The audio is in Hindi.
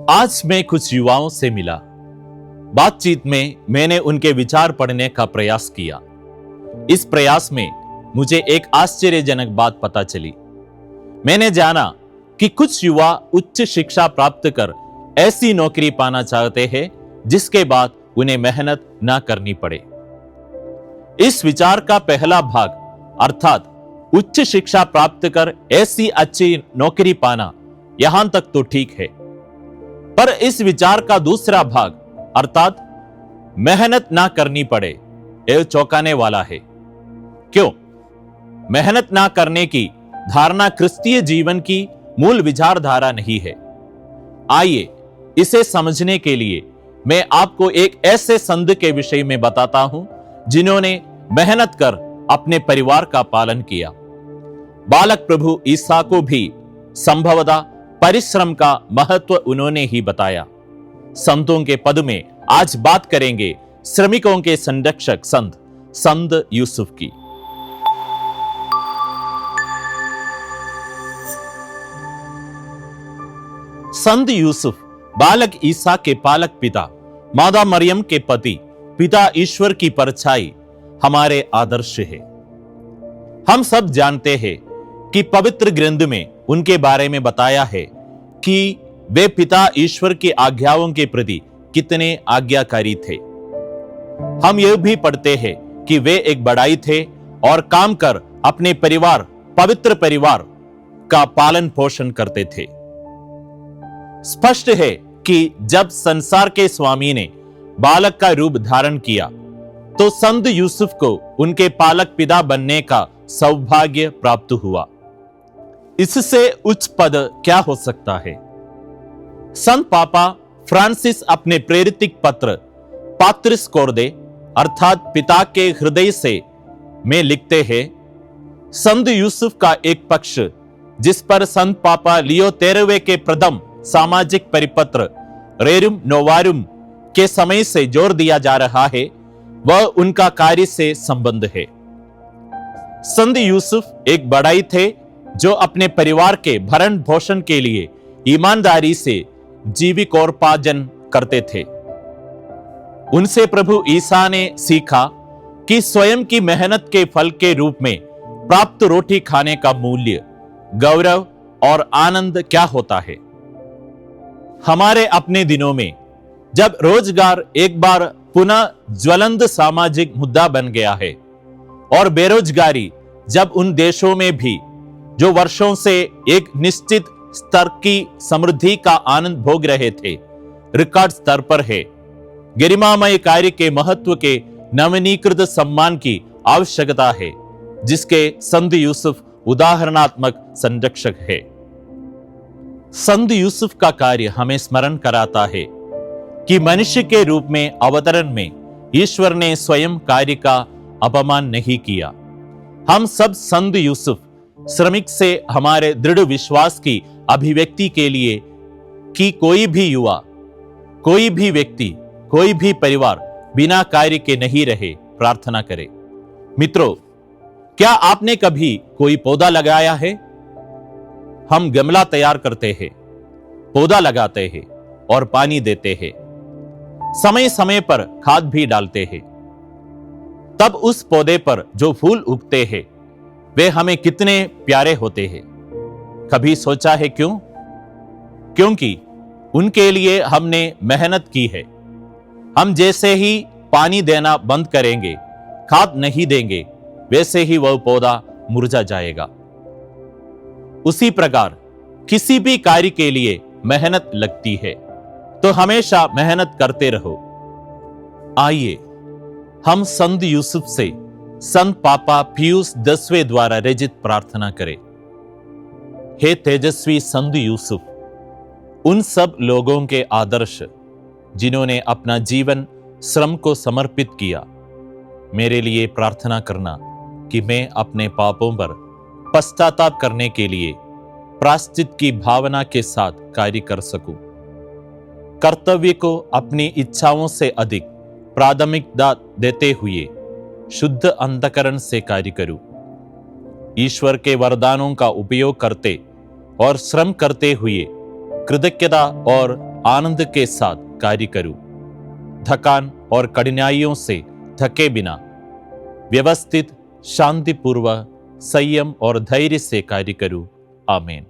आज मैं कुछ युवाओं से मिला। बातचीत में मैंने उनके विचार पढ़ने का प्रयास किया। इस प्रयास में मुझे एक आश्चर्यजनक बात पता चली। मैंने जाना कि कुछ युवा उच्च शिक्षा प्राप्त कर ऐसी नौकरी पाना चाहते हैं जिसके बाद उन्हें मेहनत ना करनी पड़े। इस विचार का पहला भाग अर्थात उच्च शिक्षा प्राप्त कर ऐसी अच्छी नौकरी पाना, यहां तक तो ठीक है, पर इस विचार का दूसरा भाग अर्थात मेहनत ना करनी पड़े, यह चौंकाने वाला है। क्यों? मेहनत ना करने की धारणा क्रिस्तीय जीवन की मूल विचारधारा नहीं है। आइए इसे समझने के लिए मैं आपको एक ऐसे संत के विषय में बताता हूं जिन्होंने मेहनत कर अपने परिवार का पालन किया। बालक प्रभु ईसा को भी संभवतः परिश्रम का महत्व उन्होंने ही बताया। संतों के पद में आज बात करेंगे श्रमिकों के संरक्षक संत यूसुफ की। संत यूसुफ बालक ईसा के पालक पिता, मादा मरियम के पति, पिता ईश्वर की परछाई हमारे आदर्श है। हम सब जानते हैं कि पवित्र ग्रंथ में उनके बारे में बताया है कि वे पिता ईश्वर की आज्ञाओं के प्रति कितने आज्ञाकारी थे। हम यह भी पढ़ते हैं कि वे एक बड़ाई थे और काम कर अपने पवित्र परिवार का पालन पोषण करते थे। स्पष्ट है कि जब संसार के स्वामी ने बालक का रूप धारण किया तो संत यूसुफ को उनके पालक पिता बनने का सौभाग्य प्राप्त हुआ। इससे उच्च पद क्या हो सकता है? संत पापा फ्रांसिस अपने प्रेरित पत्र पात्रिस कोर्दे अर्थात पिता के हृदय से में लिखते हैं, संत यूसुफ का एक पक्ष जिस पर संत पापा लियो 13वें के प्रथम सामाजिक परिपत्र रेरुम नोवारुम के समय से जोर दिया जा रहा है, वह उनका कार्य से संबंध है। संत यूसुफ एक बड़ाई थे जो अपने परिवार के भरण पोषण के लिए ईमानदारी से जीविकोपार्जन करते थे। उनसे प्रभु ईसा ने सीखा कि स्वयं की मेहनत के फल के रूप में प्राप्त रोटी खाने का मूल्य, गौरव और आनंद क्या होता है। हमारे अपने दिनों में जब रोजगार एक बार पुनः ज्वलंत सामाजिक मुद्दा बन गया है और बेरोजगारी जब उन देशों में भी जो वर्षों से एक निश्चित स्तर की समृद्धि का आनंद भोग रहे थे, रिकॉर्ड स्तर पर है, गरिमामय कार्य के महत्व के नवीनीकृत सम्मान की आवश्यकता है, जिसके संत यूसुफ उदाहरणात्मक संरक्षक है। संत यूसुफ का कार्य हमें स्मरण कराता है कि मनुष्य के रूप में अवतरण में ईश्वर ने स्वयं कार्य का अपमान नहीं किया। हम सब संत यूसुफ श्रमिक से हमारे दृढ़ विश्वास की अभिव्यक्ति के लिए कि कोई भी युवा, कोई भी व्यक्ति, कोई भी परिवार बिना कार्य के नहीं रहे, प्रार्थना करें। मित्रों, क्या आपने कभी कोई पौधा लगाया है? हम गमला तैयार करते हैं, पौधा लगाते हैं और पानी देते हैं, समय समय पर खाद भी डालते हैं। तब उस पौधे पर जो फूल उगते हैं वे हमें कितने प्यारे होते हैं। कभी सोचा है क्यों? क्योंकि उनके लिए हमने मेहनत की है। हम जैसे ही पानी देना बंद करेंगे, खाद नहीं देंगे, वैसे ही वह पौधा मुरझा जाएगा। उसी प्रकार किसी भी कार्य के लिए मेहनत लगती है, तो हमेशा मेहनत करते रहो। आइए हम संत यूसुफ से संत पापा पियूस 10वें द्वारा रचित प्रार्थना करें। हे तेजस्वी संत यूसुफ, उन सब लोगों के आदर्श जिन्होंने अपना जीवन श्रम को समर्पित किया, मेरे लिए प्रार्थना करना कि मैं अपने पापों पर पश्चाताप करने के लिए प्रायश्चित की भावना के साथ कार्य कर सकूं। कर्तव्य को अपनी इच्छाओं से अधिक प्राथमिकता देते हुए शुद्ध अंतःकरण से कार्य करूं। ईश्वर के वरदानों का उपयोग करते और श्रम करते हुए कृतज्ञता और आनंद के साथ कार्य करूं। थकान और कठिनाइयों से थके बिना व्यवस्थित, शांतिपूर्वक, संयम और धैर्य से कार्य करूं। आमीन।